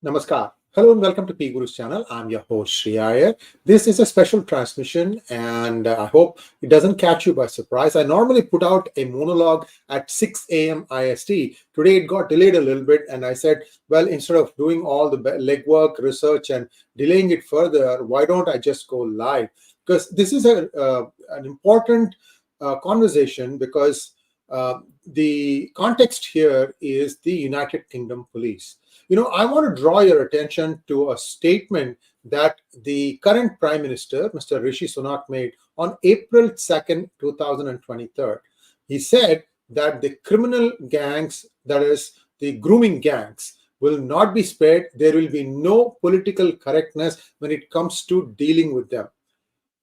Namaskar. Hello and welcome to 𝗣𝗚𝘂𝘁𝙗 channel. I'm your host Sree Iyer. This is a special transmission and I hope it doesn't catch you by surprise. I normally put out a monologue at 6 a.m. IST. Today it got delayed a little bit and I said, well, instead of doing all the legwork, research and delaying it further, why don't I just go live? Because this is an important conversation because the context here is the United Kingdom police. I want to draw your attention to a statement that the current Prime Minister, Mr. Rishi Sunak, made on April 2nd, 2023. He said that the criminal gangs, that is, the grooming gangs, will not be spared. There will be no political correctness when it comes to dealing with them.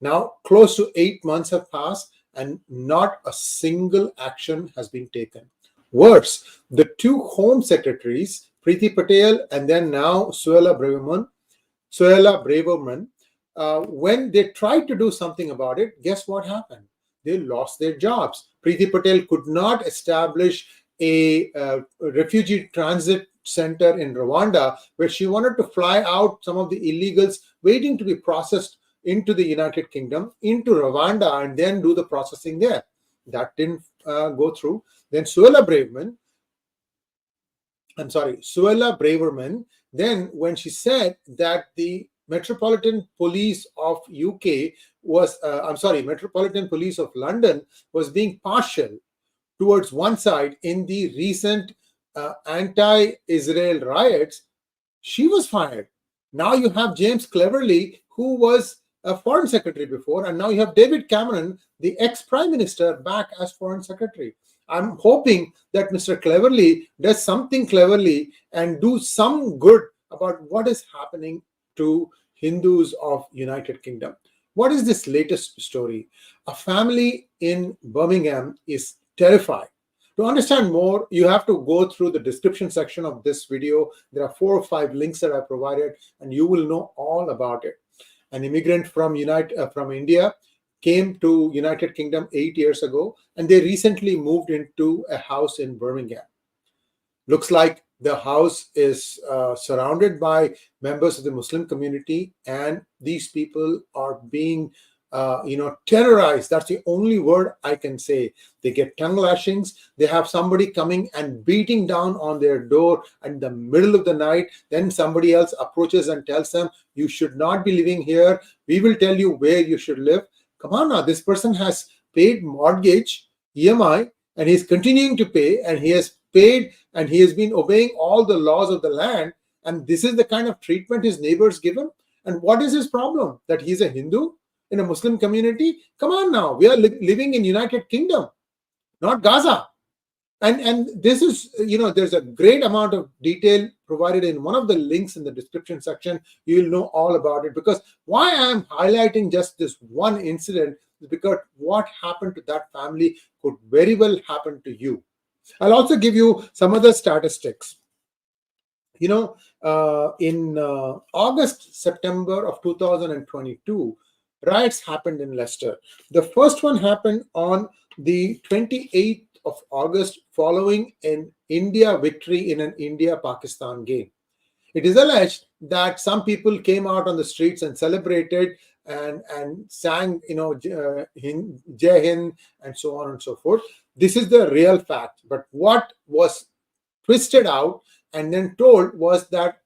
Now, close to 8 months have passed and not a single action has been taken. Worse, the two Home Secretaries, 𝗣𝗚𝘅 Patel and then now 𝗤𝘚𝘆 𝗏𝘚𝘆, when they tried to do something about it, guess what happened? They lost their jobs. 𝗣𝗚 Patel could not establish a refugee transit center in Rwanda where she wanted to fly out some of the illegals waiting to be processed into the United Kingdom, into Rwanda, and then do the processing there. That didn't go through. Then 𝗤𝘚𝘆 𝗏𝘚𝘆, then when she said that the Metropolitan Police of UK was, Metropolitan Police of London was being partial towards one side in the recent anti-Israel riots, she was fired. Now you have James Cleverly, who was a foreign secretary before, and now you have David Cameron, the ex-prime minister, back as foreign secretary. I'm hoping that Mr. Cleverly does something cleverly and do some good about what is happening to Hindus of United Kingdom. What is this latest story? A family in Birmingham is terrified. To understand more, you have to go through the description section of this video. There are 4 or 5 links that I provided, and you will know all about it. An immigrant from India came to United Kingdom 8 years ago, and they recently moved into a house in Birmingham. Looks like the house is surrounded by members of the Muslim community, and these people are being terrorized. That's the only word I can say. They get tongue lashings. They have somebody coming and beating down on their door in the middle of the night. Then somebody else approaches and tells them, you should not be living here. We will tell you where you should live. Come on now, this person has paid mortgage, EMI, and he's continuing to pay, and he has paid and he has been obeying all the laws of the land, and this is the kind of treatment his neighbors give him. And what is his problem? That he's a Hindu in a Muslim community? Come on now, we are living in United Kingdom, not Gaza. And this is, there's a great amount of detail provided in one of the links in the description section. You'll know all about it, because why I'm highlighting just this one incident is because what happened to that family could very well happen to you. I'll also give you some other statistics. In August, September of 2022, riots happened in Leicester. The first one happened on the 28th of August following an India victory in an India-Pakistan game. It is alleged that some people came out on the streets and celebrated and sang, Jai Hind and so on and so forth. This is the real fact. But what was twisted out and then told was that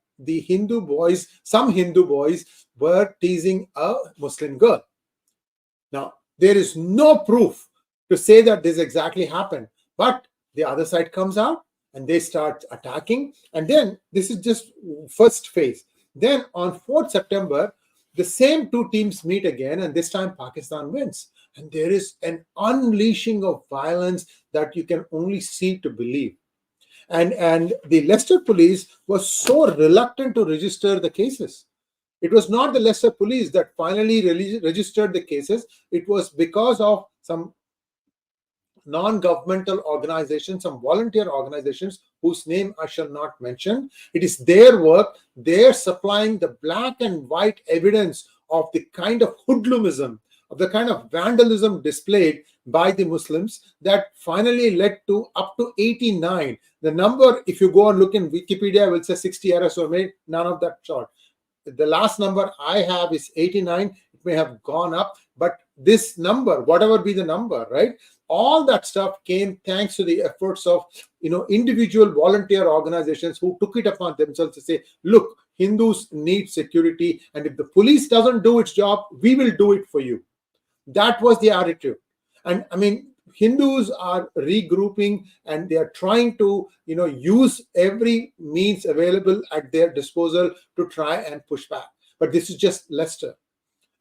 some Hindu boys were teasing a Muslim girl. Now, there is no proof to say that this exactly happened, but the other side comes out and they start attacking, and then this is just first phase. Then on 4th September, the same two teams meet again, and this time Pakistan wins, and there is an unleashing of violence that you can only see to believe. And the Leicester police was so reluctant to register the cases. It was not the Leicester police that finally registered the cases. It was because of some non-governmental organizations, some volunteer organizations whose name I shall not mention. It is their work. They're supplying the black and white evidence of the kind of hoodlumism, of the kind of vandalism displayed by the Muslims that finally led to up to 89. The number, if you go and look in Wikipedia, will say 60 errors were made, none of that sort. The last number I have is 89. It may have gone up, but this number, whatever be the number, right? All that stuff came thanks to the efforts of individual volunteer organizations who took it upon themselves to say, look, Hindus need security, and if the police doesn't do its job, we will do it for you. That was the attitude. And I mean, Hindus are regrouping, and they are trying to use every means available at their disposal to try and push back. But this is just Leicester.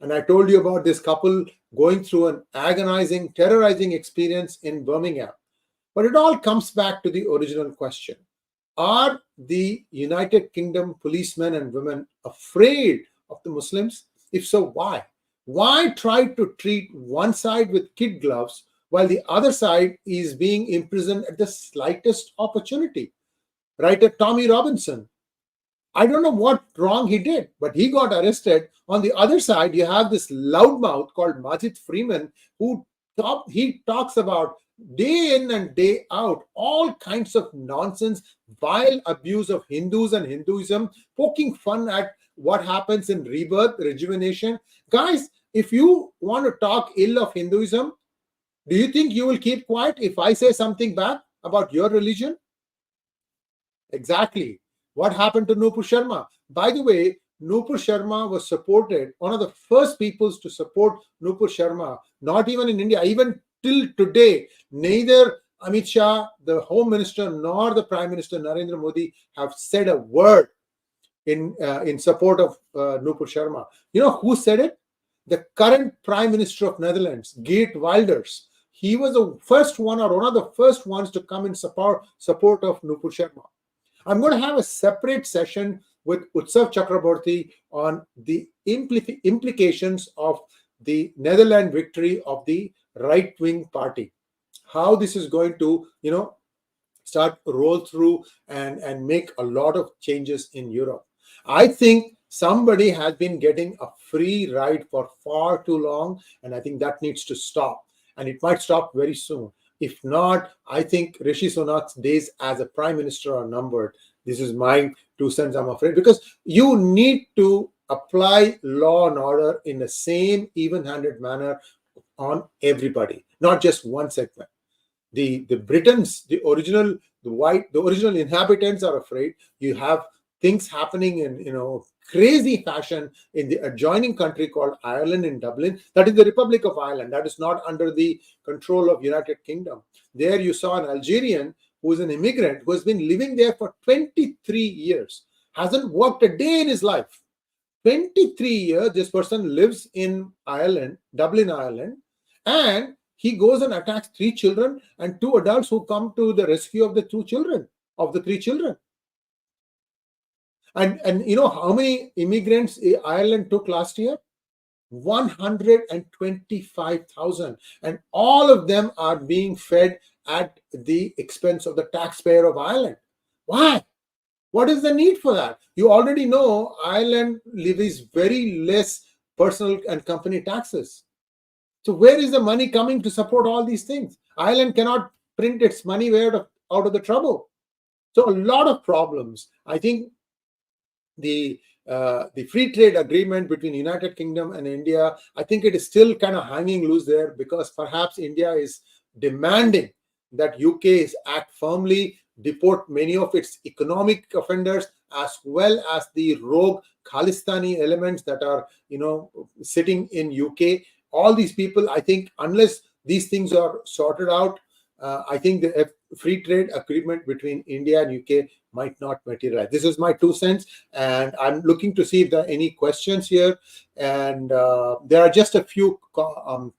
And I told you about this couple going through an agonizing, terrorizing experience in Birmingham. But it all comes back to the original question. Are the United Kingdom policemen and women afraid of the Muslims? If so, why? Why try to treat one side with kid gloves while the other side is being imprisoned at the slightest opportunity? Writer Tommy Robinson, I don't know what wrong he did, but he got arrested. On the other side, you have this loudmouth called Majid Freeman, who talks about day in and day out all kinds of nonsense, vile abuse of Hindus and Hinduism, poking fun at what happens in rebirth, rejuvenation. Guys, if you want to talk ill of Hinduism, do you think you will keep quiet if I say something bad about your religion? Exactly. What happened to Nupur Sharma? By the way, Nupur Sharma was supported, one of the first peoples to support Nupur Sharma, not even in India, even till today, neither Amit Shah, the Home Minister, nor the Prime Minister Narendra Modi have said a word in support of Nupur Sharma. You know who said it? The current Prime Minister of Netherlands, 𝗤𝙧𝙤𝙪. He was the first one, or one of the first ones, to come in support of Nupur Sharma. I'm going to have a separate session with 𝗒𝙑𝙤 on the implications of the Netherlands victory of the right-wing party. How this is going to, start roll through and make a lot of changes in Europe. I think somebody has been getting a free ride for far too long, and I think that needs to stop. And it might stop very soon. If not, I think Rishi Sunak's days as a prime minister are numbered. This is my 2 cents, I'm afraid, because you need to apply law and order in the same even-handed manner on everybody, not just one segment. The Britons, the original inhabitants are afraid. You have things happening in crazy fashion in the adjoining country called Ireland, in Dublin. That is the Republic of Ireland. That is not under the control of United Kingdom. There you saw an Algerian who is an immigrant who has been living there for 23 years, hasn't worked a day in his life. 23 years, this person lives in Ireland, Dublin, Ireland, and he goes and attacks 3 children and 2 adults who come to the rescue of the 3 children. And you know how many immigrants Ireland took last year? 125,000. And all of them are being fed at the expense of the taxpayer of Ireland. Why? What is the need for that? You already know Ireland levies very less personal and company taxes. So where is the money coming to support all these things? Ireland cannot print its money out of the trouble. So a lot of problems. I think the free trade agreement between United Kingdom and India, I think it is still kind of hanging loose there, because perhaps India is demanding that UK act firmly, deport many of its economic offenders, as well as the rogue Khalistani elements that are sitting in UK. All these people, I think, unless these things are sorted out, I think the free trade agreement between India and UK might not materialize. This is my 2 cents, and I'm looking to see if there are any questions here. And there are just a few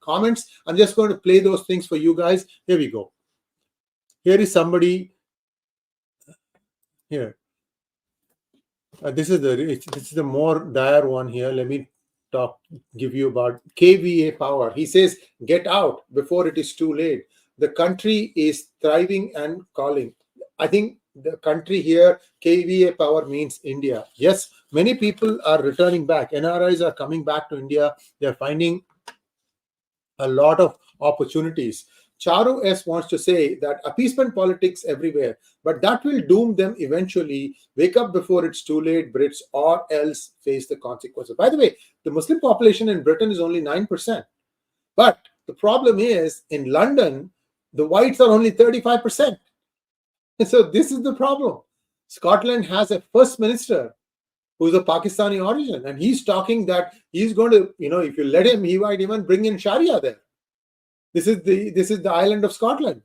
comments. I'm just going to play those things for you guys. Here we go. Here is somebody here. This is the more dire one here. Let me give you about 𝗣𝗑𝗿 power. He says, get out before it is too late. The country is thriving and calling. I think the country here, 𝗣𝗑𝗿 power, means India. Yes, many people are returning back. NRIs are coming back to India. They're finding a lot of opportunities. Charu S wants to say that appeasement politics everywhere, but that will doom them eventually. Wake up before it's too late, Brits, or else face the consequences. By the way, the Muslim population in Britain is only 9%. But the problem is, in London, the whites are only 35%. And so this is the problem. Scotland has a first minister who's of Pakistani origin, and he's talking that he's going to, if you let him, he might even bring in Sharia there. This is the island of Scotland.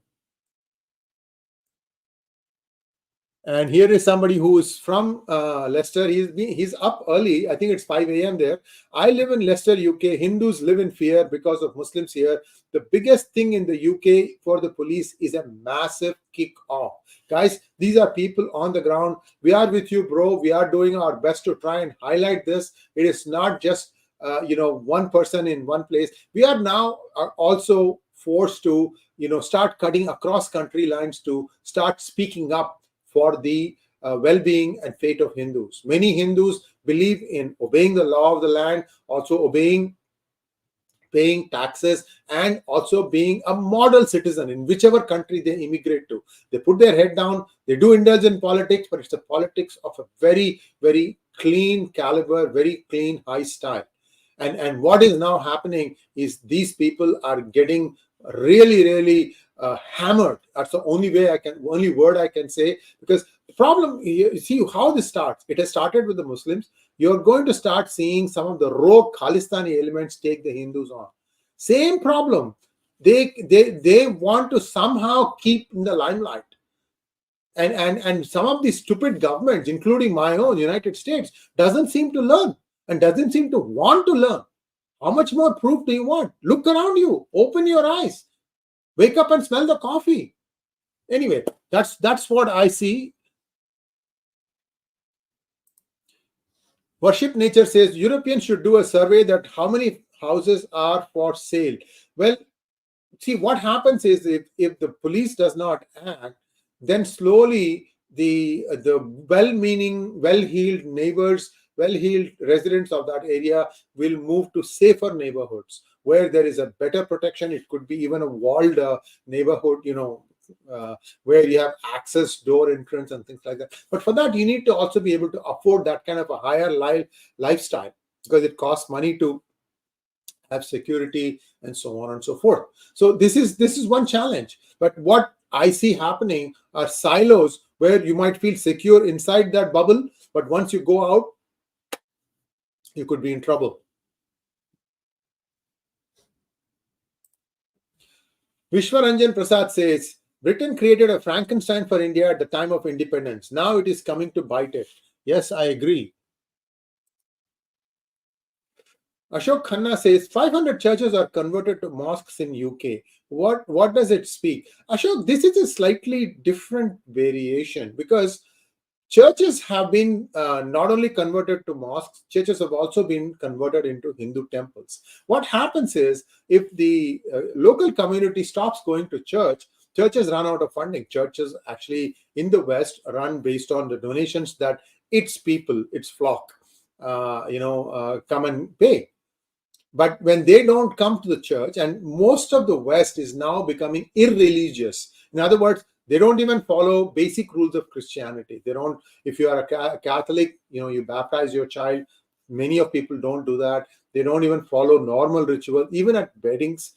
And here is somebody who is from Leicester. He's up early. I think it's 5 a.m. there. I live in Leicester, UK. Hindus live in fear because of Muslims here. The biggest thing in the UK for the police is a massive kick-off. Guys, these are people on the ground. We are with you, bro. We are doing our best to try and highlight this. It is not just one person in one place. We are now also forced to start cutting across country lines to start speaking up for the well-being and fate of Hindus. Many Hindus believe in obeying the law of the land, also paying taxes, and also being a model citizen in whichever country they immigrate to. They put their head down, they do indulge in politics, but it's a politics of a very, very clean caliber, very clean, high style. And what is now happening is these people are getting really, really hammered. That's the only word I can say, because the problem, you see how this starts. It has started with the Muslims. You're going to start seeing some of the rogue Khalistani elements take the Hindus on. Same problem. They want to somehow keep in the limelight. And some of these stupid governments, including my own United States, doesn't seem to learn and doesn't seem to want to learn. How much more proof do you want? Look around you. Open your eyes. Wake up and smell the coffee. Anyway, that's what I see. Worship Nature says Europeans should do a survey that how many houses are for sale. Well, see, what happens is if the police does not act, then slowly the well-meaning, well-heeled neighbors, well-heeled residents of that area will move to safer neighborhoods where there is a better protection. It could be even a walled neighborhood, where you have access, door entrance, and things like that. But for that, you need to also be able to afford that kind of a higher lifestyle, because it costs money to have security and so on and so forth. So this is one challenge. But what I see happening are silos where you might feel secure inside that bubble, but once you go out, you could be in trouble. Vishwaranjan Prasad says, Britain created a Frankenstein for India at the time of independence. Now it is coming to bite it. Yes, I agree. Ashok Khanna says 500 churches are converted to mosques in UK. What does it speak? Ashok, this is a slightly different variation, because churches have been not only converted to mosques, churches have also been converted into Hindu temples. What happens is, if the local community stops going to church, churches run out of funding. Churches actually in the West run based on the donations that its people, its flock, come and pay. But when they don't come to the church, and most of the West is now becoming irreligious. In other words, they don't even follow basic rules of Christianity. They don't. If you are a Catholic, you baptize your child. Many of people don't do that. They don't even follow normal ritual, even at weddings.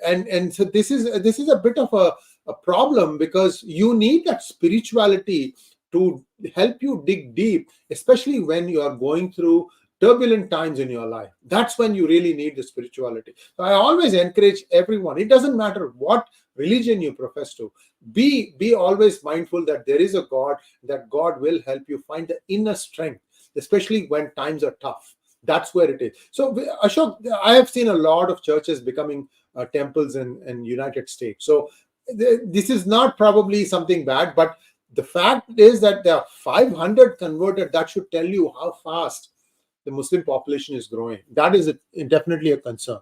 And so this is a bit of a problem, because you need that spirituality to help you dig deep, especially when you are going through turbulent times in your life. That's when you really need the spirituality. So I always encourage everyone, it doesn't matter what religion you profess to, be always mindful that there is a God, that God will help you find the inner strength, especially when times are tough. That's where it is. So Ashok, I have seen a lot of churches becoming temples in United States. So this is not probably something bad, but the fact is that there are 500 converted. That should tell you how fast the Muslim population is growing. That is definitely a concern.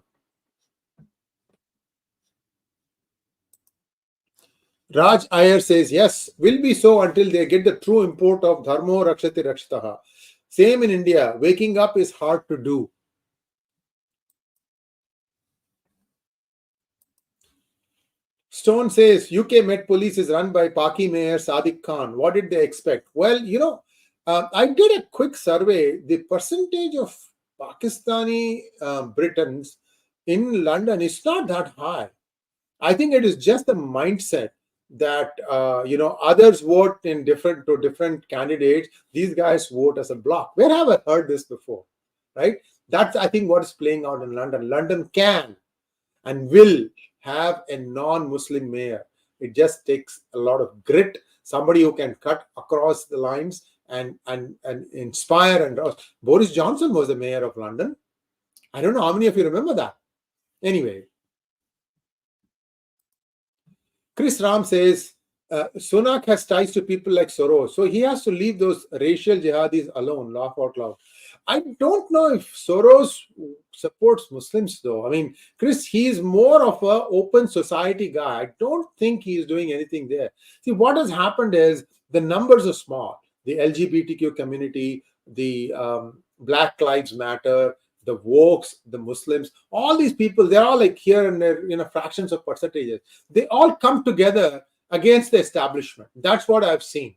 Raj Iyer says, yes, will be so until they get the true import of dharmo rakshati rakshitaha. Same in India. Waking up is hard to do. Stone says UK Met Police is run by Paki Mayor Sadik Khan. What did they expect? Well, I did a quick survey. The percentage of Pakistani Britons in London is not that high. I think it is just the mindset that others vote in different candidates. These guys vote as a block. Where have I heard this before? Right? That's, I think, what is playing out in London. London can and will have a non-Muslim mayor. It just takes a lot of grit, somebody who can cut across the lines and inspire. And Boris Johnson was the mayor of London. I don't know how many of you remember that. Anyway, Chris Ram says, Sunak has ties to people like Soros, so he has to leave those racial jihadis alone. Laugh out loud. I don't know if Soros supports Muslims, though. I mean, Chris, he's more of an open society guy. I don't think he's doing anything there. See, what has happened is the numbers are small. The LGBTQ community, the Black Lives Matter, the wokes, the Muslims, all these people, they're all like here and there, fractions of percentages. They all come together against the establishment. That's what I've seen.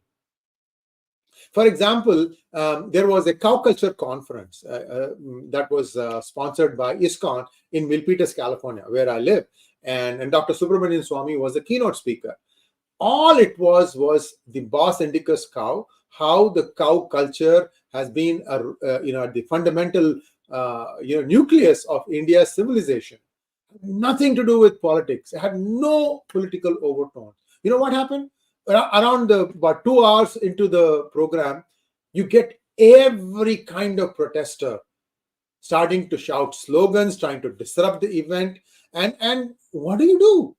For example, there was a cow culture conference that was sponsored by ISKCON in Milpitas, California, where I live. And Dr. Subramanian Swamy was the keynote speaker. All it was the Bos Indicus cow, how the cow culture has been, the fundamental, nucleus of India's civilization. Nothing to do with politics. It had no political overtone. You know what happened? Around about 2 hours into the program, you get every kind of protester starting to shout slogans, trying to disrupt the event. And what do?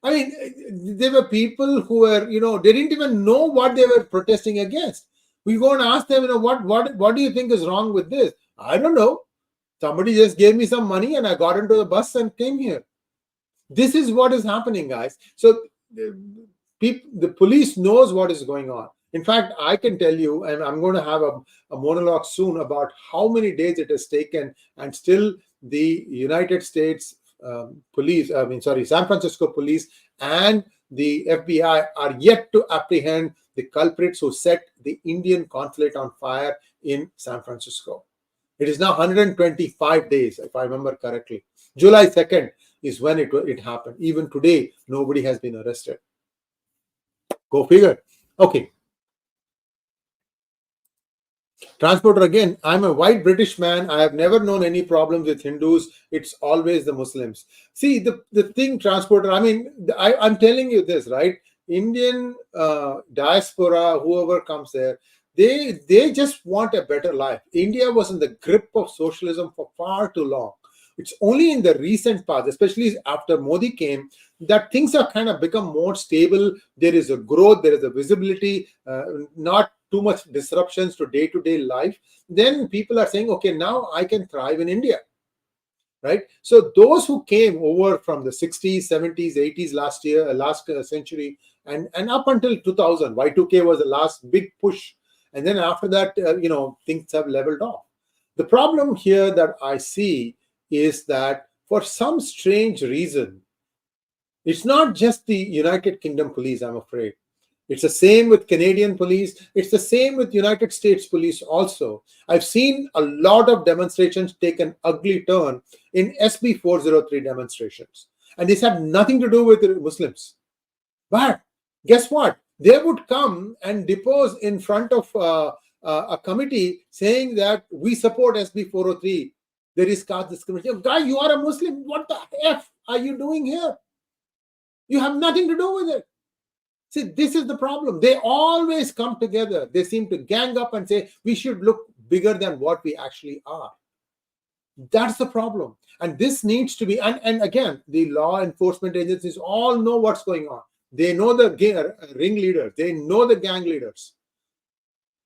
I mean, there were people who were, they didn't even know what they were protesting against. We go and ask them, what do you think is wrong with this? I don't know. Somebody just gave me some money and I got into the bus and came here. This is what is happening, guys. So the police knows what is going on. In fact, I can tell you, and I'm going to have a monologue soon about how many days it has taken, and still the United States San Francisco police and the FBI are yet to apprehend the culprits who set the Indian consulate on fire in San Francisco. It is now 125 days, if I remember correctly. July 2nd is when it happened. Even today, nobody has been arrested. Go figure. Okay. Transporter again, I'm a white British man. I have never known any problems with Hindus. It's always the Muslims. See, the thing, Transporter, I mean, I'm telling you this, right? Indian diaspora, whoever comes there, they just want a better life. India was in the grip of socialism for far too long. It's only in the recent past, especially after Modi came, that things have kind of become more stable. There is a growth, there is a visibility, not too much disruptions to day-to-day life. Then people are saying, okay, now I can thrive in India, right? So those who came over from the 60s, 70s, 80s last century, and up until 2000, Y2K was the last big push. And then after that, things have leveled off. The problem here that I see is that for some strange reason, it's not just the United Kingdom police, I'm afraid. It's the same with Canadian police. It's the same with United States police also. I've seen a lot of demonstrations take an ugly turn in SB 403 demonstrations. And this had nothing to do with the Muslims. But guess what? They would come and depose in front of a committee saying that we support SB 403. There is caste discrimination. Guy, you are a Muslim. What the F are you doing here? You have nothing to do with it. See, this is the problem. They always come together. They seem to gang up and say, we should look bigger than what we actually are. That's the problem. And this needs to be, and again, the law enforcement agencies all know what's going on. They know the ringleaders. They know the gang leaders.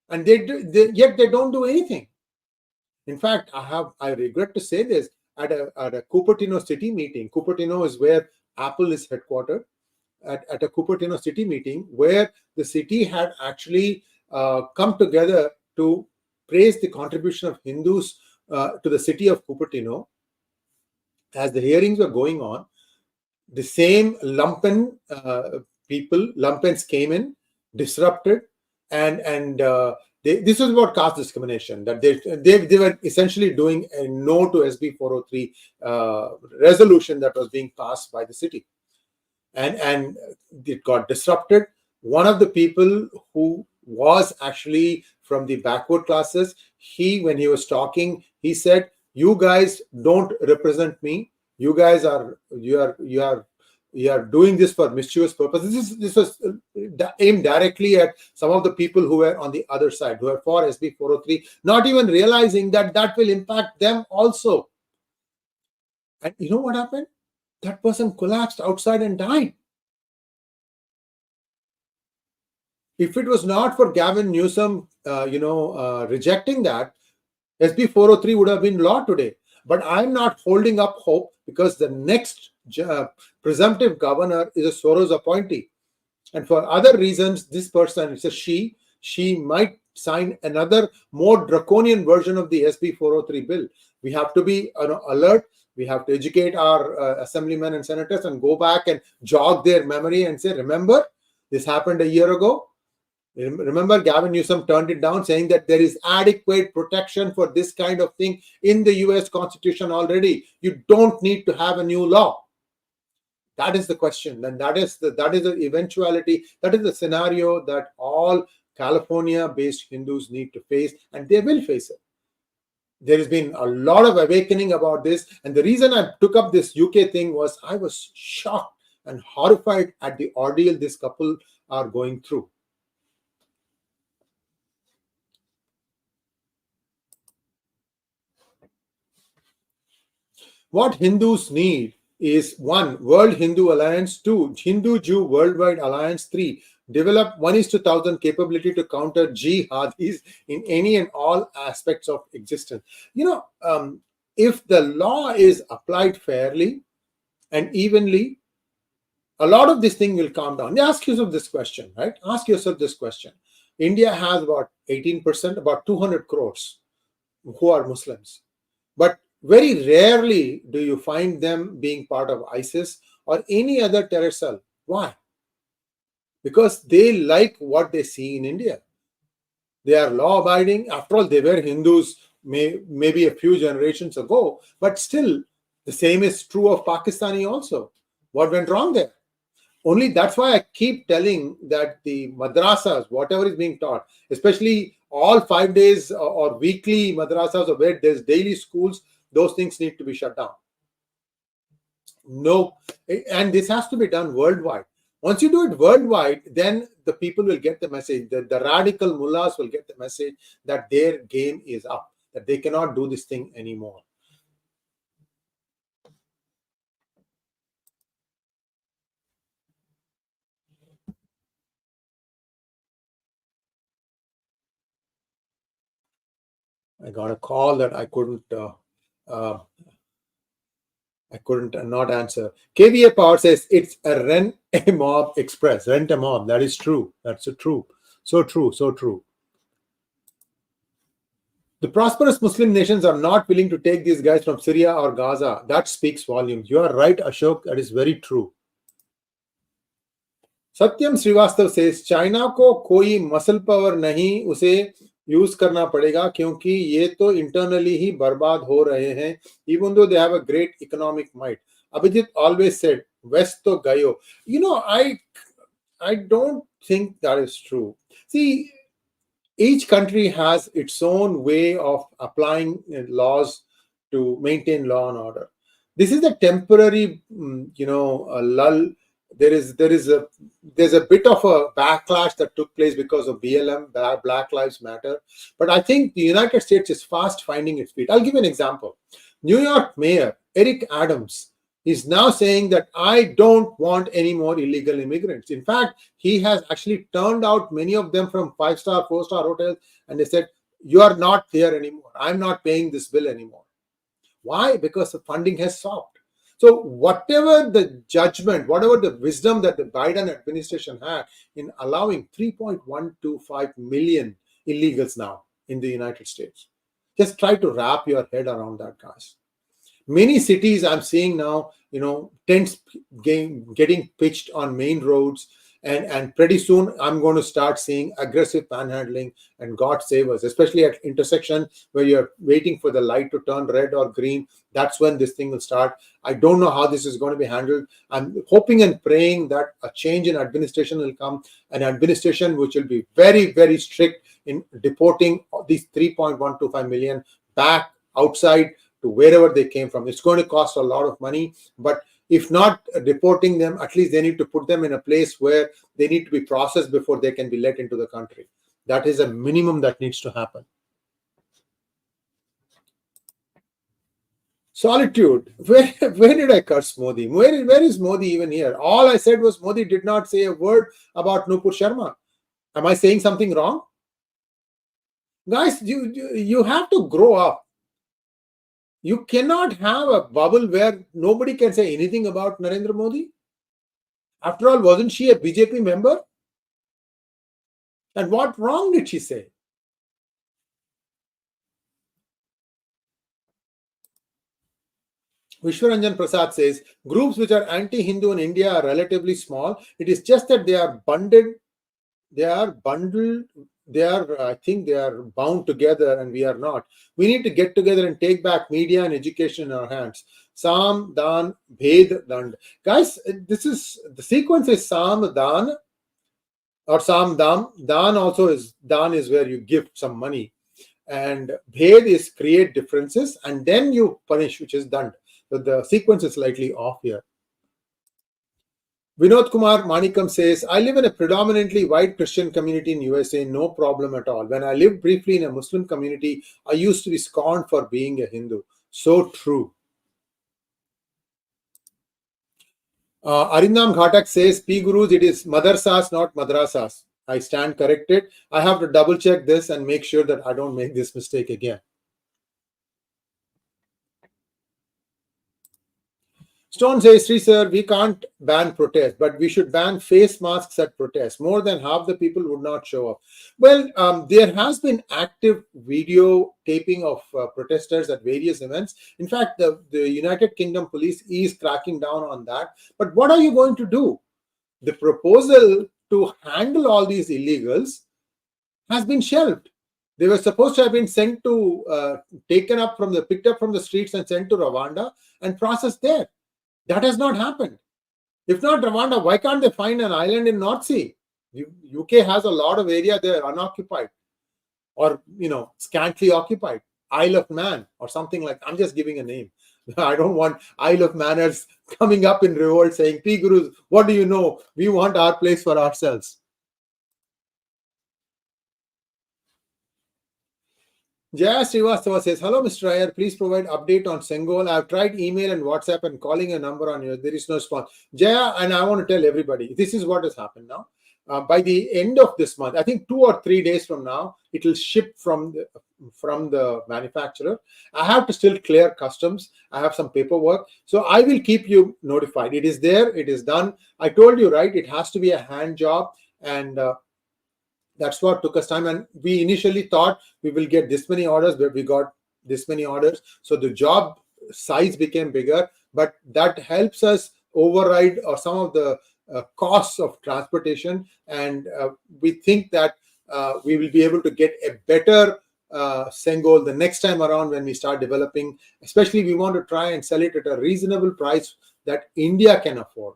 And yet they don't do anything. In fact, I regret to say this, at a Cupertino city meeting. Cupertino is where Apple is headquartered. At a Cupertino city meeting, where the city had actually come together to praise the contribution of Hindus to the city of Cupertino. As the hearings were going on, the same lumpen lumpens came in, disrupted, and this was about caste discrimination, that they were essentially doing a no to SB 403 resolution that was being passed by the city, and it got disrupted. One of the people who was actually from the backward classes, when he was talking, he said, "You guys don't represent me. You guys are doing this for mischievous purposes." This was aimed directly at some of the people who were on the other side, who were for SB 403, not even realizing that will impact them also. And you know what happened? That person collapsed outside and died. If it was not for Gavin Newsom, rejecting that, SB 403 would have been law today. But I'm not holding up hope, because the next presumptive governor is a Soros appointee. And for other reasons, this person, it's a she might sign another more draconian version of the SB 403 bill. We have to be alert. We have to educate our assemblymen and senators and go back and jog their memory and say, remember, this happened a year ago. Remember, Gavin Newsom turned it down, saying that there is adequate protection for this kind of thing in the US Constitution already. You don't need to have a new law. That is the question, and that is the eventuality. That is the scenario that all California-based Hindus need to face, and they will face it. There has been a lot of awakening about this, and the reason I took up this UK thing was I was shocked and horrified at the ordeal this couple are going through. What Hindus need is 1. World Hindu Alliance, 2. Hindu-Jew Worldwide Alliance, 3. Develop 1:1,000 capability to counter jihadis in any and all aspects of existence. If the law is applied fairly and evenly, a lot of this thing will calm down. Ask yourself this question, right? Ask yourself this question. India has about 18%, about 200 crores who are Muslims. But very rarely do you find them being part of ISIS or any other terror cell. Why? Because they like what they see in India. They are law-abiding. After all, they were Hindus maybe a few generations ago, but still the same is true of Pakistani also. What went wrong there? Only that's why I keep telling that the madrasas, whatever is being taught, especially all 5 days or weekly madrasas or where there's daily schools, those things need to be shut down. No, and this has to be done worldwide. Once you do it worldwide, then the people will get the message. The radical mullahs will get the message that their game is up, that they cannot do this thing anymore. I got a call that I couldn't not answer. KVA Power says it's a rent a mob express. Rent a mob. That is true. That's so true. So true. So true. The prosperous Muslim nations are not willing to take these guys from Syria or Gaza. That speaks volumes. You are right, Ashok. That is very true. Satyam Srivastava says, China ko koi muscle power nahi, उसे use करना पड़ेगा क्योंकि ये तो internally ही बर्बाद हो रहे हैं, even though they have a great economic might. Abhijit always said, West to gayo. I don't think that is true. See, each country has its own way of applying laws to maintain law and order. This is a temporary, lull. There's a bit of a backlash that took place because of BLM, Black Lives Matter. But I think the United States is fast finding its feet. I'll give you an example. New York Mayor Eric Adams is now saying that I don't want any more illegal immigrants. In fact, he has actually turned out many of them from 5-star, 4-star hotels, and they said, you are not here anymore. I'm not paying this bill anymore. Why? Because the funding has stopped. So whatever the judgment, whatever the wisdom that the Biden administration had in allowing 3.125 million illegals now in the United States, just try to wrap your head around that, guys. Many cities I'm seeing now, tents getting pitched on main roads, and pretty soon I'm going to start seeing aggressive panhandling, and God save us, especially at intersection where you're waiting for the light to turn red or green. That's when this thing will start. I don't know how this is going to be handled. I'm hoping and praying that a change in administration will come, an administration which will be very, very strict in deporting these 3.125 million back outside to wherever they came from. It's going to cost a lot of money, but if not deporting them, at least they need to put them in a place where they need to be processed before they can be let into the country. That is a minimum that needs to happen. Solitude. Where did I curse Modi? Where is Modi even here? All I said was Modi did not say a word about Nupur Sharma. Am I saying something wrong? Guys, you have to grow up. You cannot have a bubble where nobody can say anything about Narendra Modi. After all, wasn't she a BJP member? And what wrong did she say? Vishwaranjan Prasad says, groups which are anti-Hindu in India are relatively small. It is just that they are bundled. I think they are bound together, and we are not. We need to get together and take back media and education in our hands. Sam, Dan, Bhed, Dand. Guys, the sequence is Sam, Dan, or Sam, Dam. Dan is where you give some money. And Bhed is create differences, and then you punish, which is Dand. So the sequence is slightly off here. Vinod Kumar Manikam says, I live in a predominantly white Christian community in USA, no problem at all. When I lived briefly in a Muslim community, I used to be scorned for being a Hindu. So true. Arindam Ghatak says, P Gurus, it is Madarsas, not Madrasas. I stand corrected. I have to double check this and make sure that I don't make this mistake again. Stone says, Sri sir, we can't ban protest, but we should ban face masks at protests. More than half the people would not show up. Well, there has been active video taping of protesters at various events. In fact, the United Kingdom police is cracking down on that. But what are you going to do? The proposal to handle all these illegals has been shelved. They were supposed to have been sent to, picked up from the streets and sent to Rwanda and processed there. That has not happened. If not Rwanda, why can't they find an island in North Sea? UK has a lot of area there unoccupied, or scantily occupied. Isle of Man or something like. I'm just giving a name. I don't want Isle of Manners coming up in revolt saying, P Gurus, what do you know? We want our place for ourselves. Jaya Srivastava says, hello, Mr. Iyer. Please provide update on Sengol. I've tried email and WhatsApp and calling a number on you. There is no response. Jaya, and I want to tell everybody, this is what has happened now. By the end of this month, I think 2 or 3 days from now, it will ship from the manufacturer. I have to still clear customs. I have some paperwork. So I will keep you notified. It is there. It is done. I told you, right? It has to be a hand job. And that's what took us time. And we initially thought we will get this many orders, but we got this many orders. So the job size became bigger, but that helps us override or some of the costs of transportation. And we think that we will be able to get a better Sengol the next time around when we start developing. Especially we want to try and sell it at a reasonable price that India can afford.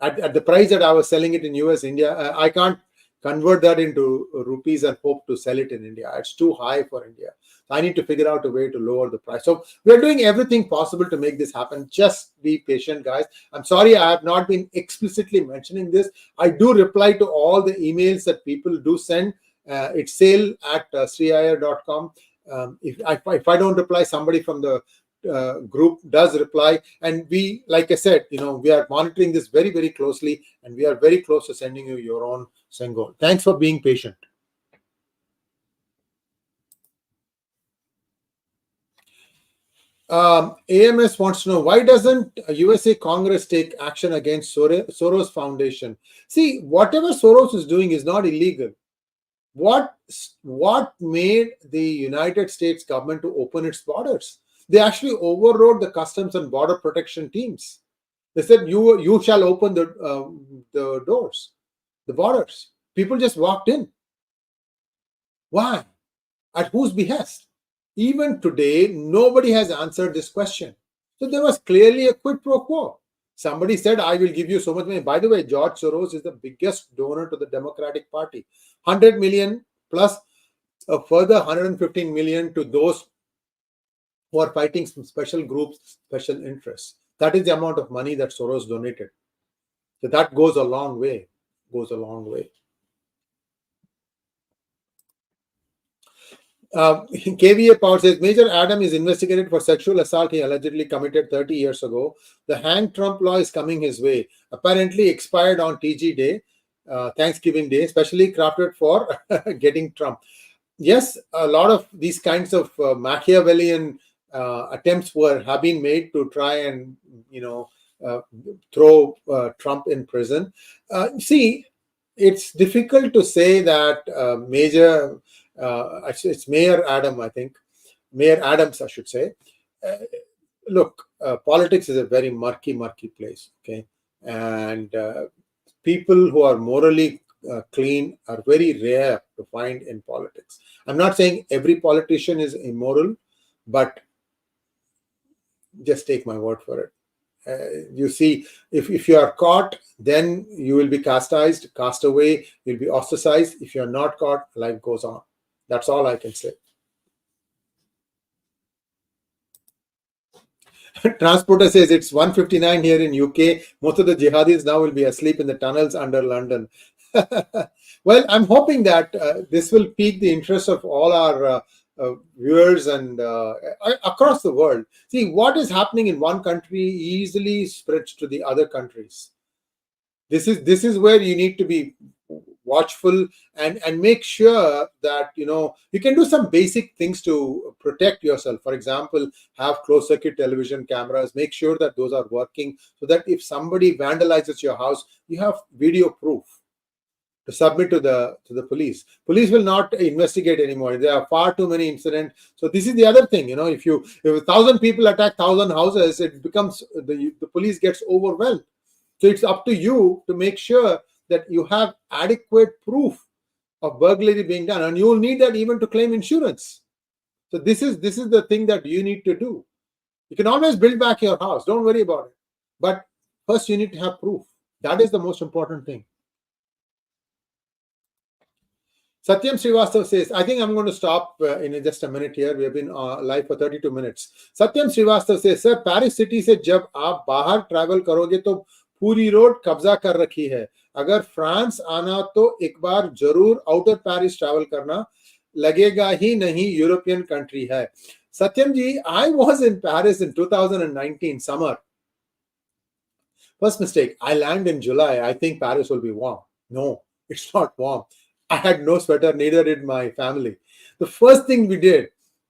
At the price that I was selling it in US, India, I can't convert that into rupees and hope to sell it in India. It's too high for India. So I need to figure out a way to lower the price. So we're doing everything possible to make this happen. Just be patient, guys. I'm sorry I have not been explicitly mentioning this. I do reply to all the emails that people do send. It's sale@sreeiyer.com. If I don't reply, somebody from the group does reply, and we, like I said, we are monitoring this very, very closely, and we are very close to sending you your own Sengol. Thanks for being patient. AMS wants to know, why doesn't USA Congress take action against Soros Foundation? See, whatever Soros is doing is not illegal. What made the United States government to open its borders? They actually overrode the customs and border protection teams. They said, you shall open the doors, the borders. People just walked in. Why? At whose behest? Even today, nobody has answered this question. So there was clearly a quid pro quo. Somebody said, I will give you so much money. By the way, George Soros is the biggest donor to the Democratic Party. 100 million plus a further 115 million to those who are fighting some special groups, special interests. That is the amount of money that Soros donated. So that goes a long way. Goes a long way. 𝗣𝗚𝘗𝘁𝗲𝘅 says, Major Adam is investigated for sexual assault he allegedly committed 30 years ago. The hang Trump law is coming his way. Apparently expired on TG Day, Thanksgiving Day, specially crafted for getting Trump. Yes, a lot of these kinds of Machiavellian attempts have been made to try and, throw Trump in prison. See, it's difficult to say that it's Mayor Adam, I think. Mayor Adams, I should say. Look, politics is a very murky place, okay? And people who are morally clean are very rare to find in politics. I'm not saying every politician is immoral, but just take my word for it. You see, if you are caught, then you will be cast away, you'll be ostracized. If you're not caught, life goes on. That's all I can say. Transporter says it's 1:59 here in UK. Most of the jihadis now will be asleep in the tunnels under London. Well, I'm hoping that this will pique the interest of all our viewers and across the world. See, what is happening in one country easily spreads to the other countries. This is where you need to be watchful and make sure that you can do some basic things to protect yourself. For example, have closed circuit television cameras, make sure that those are working, so that if somebody vandalizes your house, you have video proof to submit to the police. Police will not investigate anymore. There are far too many incidents. So this is the other thing. If 1,000 people attack 1,000 houses, it becomes the police gets overwhelmed. So it's up to you to make sure that you have adequate proof of burglary being done, and you will need that even to claim insurance. So this is the thing that you need to do. You can always build back your house. Don't worry about it. But first, you need to have proof. That is the most important thing. Satyam Srivastava says, I think I'm going to stop in just a minute here. We have been live for 32 minutes. Satyam Srivastava says, Sir, Paris city से जब आप बाहर travel करोगे तो पूरी road कब्जा कर रखी है. अगर फ्रांस आना तो एक बार जरूर आउटर पेरिस ट्रैवल करना, लगेगा ही नहीं यूरोपियन कंट्री है. Satyam ji, I was in Paris in 2019 summer. First mistake, I land in July. I think Paris will be warm. No, it's not warm. I had no sweater, neither did my family. The first thing we did,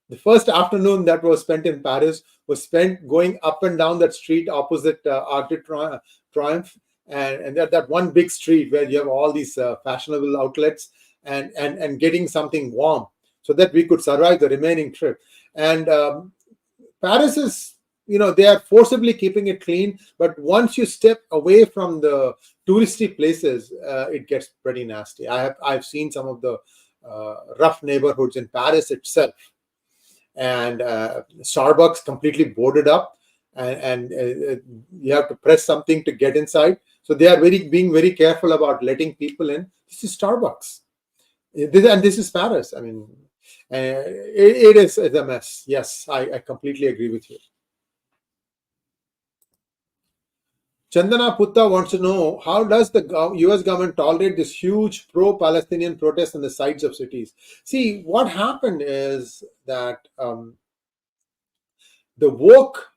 the first afternoon that was spent in Paris was spent going up and down that street opposite Arc de Triomphe, and that one big street where you have all these fashionable outlets, and getting something warm so that we could survive the remaining trip. And Paris is, they are forcibly keeping it clean, but once you step away from the touristy places, it gets pretty nasty. I've seen some of the rough neighborhoods in Paris itself, and Starbucks completely boarded up, and you have to press something to get inside. So they are being very careful about letting people in. This is Starbucks, and this is Paris. I mean, it is a mess. Yes, I completely agree with you. Chandana Putta wants to know, how does the US government tolerate this huge pro-Palestinian protest on the sides of cities? See, what happened is that the woke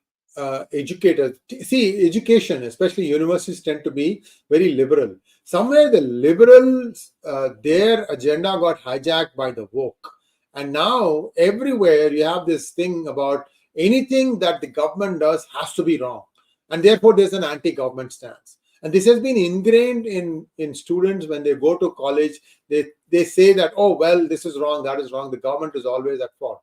educators, education, especially universities, tend to be very liberal. Somewhere the liberals, their agenda got hijacked by the woke. And now everywhere you have this thing about anything that the government does has to be wrong. And therefore, there's an anti-government stance. And this has been ingrained in students when they go to college. They say that, oh, well, this is wrong, that is wrong. The government is always at fault.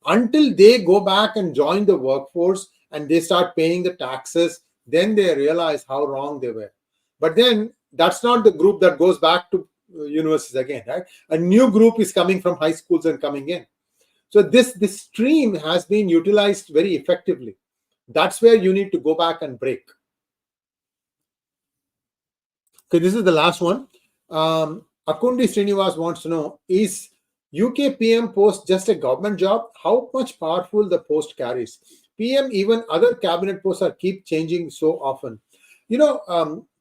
Until they go back and join the workforce and they start paying the taxes, then they realize how wrong they were. But then that's not the group that goes back to universities again, right? A new group is coming from high schools and coming in. So this stream has been utilized very effectively. That's where you need to go back and break. Okay, this is the last one. Akundi Srinivas wants to know, is UK PM post just a government job? How much powerful the post carries? PM, even other cabinet posts are keep changing so often.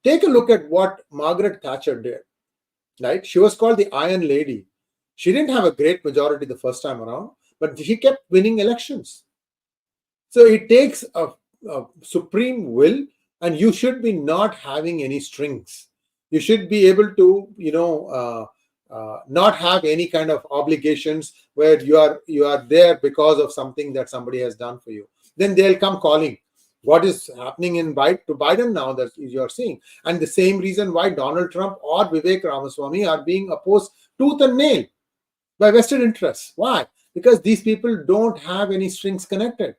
Take a look at what Margaret Thatcher did. Right? She was called the Iron Lady. She didn't have a great majority the first time around, but she kept winning elections. So it takes a supreme will, and you should be not having any strings. You should be able to, not have any kind of obligations where you are there because of something that somebody has done for you. Then they'll come calling. What is happening to Biden now that you're seeing? And the same reason why Donald Trump or Vivek Ramaswamy are being opposed tooth and nail by vested interests. Why? Because these people don't have any strings connected.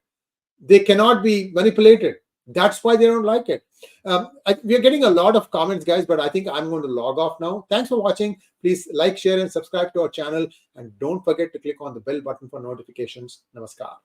They cannot be manipulated. That's why they don't like it. We are getting a lot of comments, guys, but I think I'm going to log off now. Thanks for watching. Please like, share, and subscribe to our channel. And don't forget to click on the bell button for notifications. Namaskar.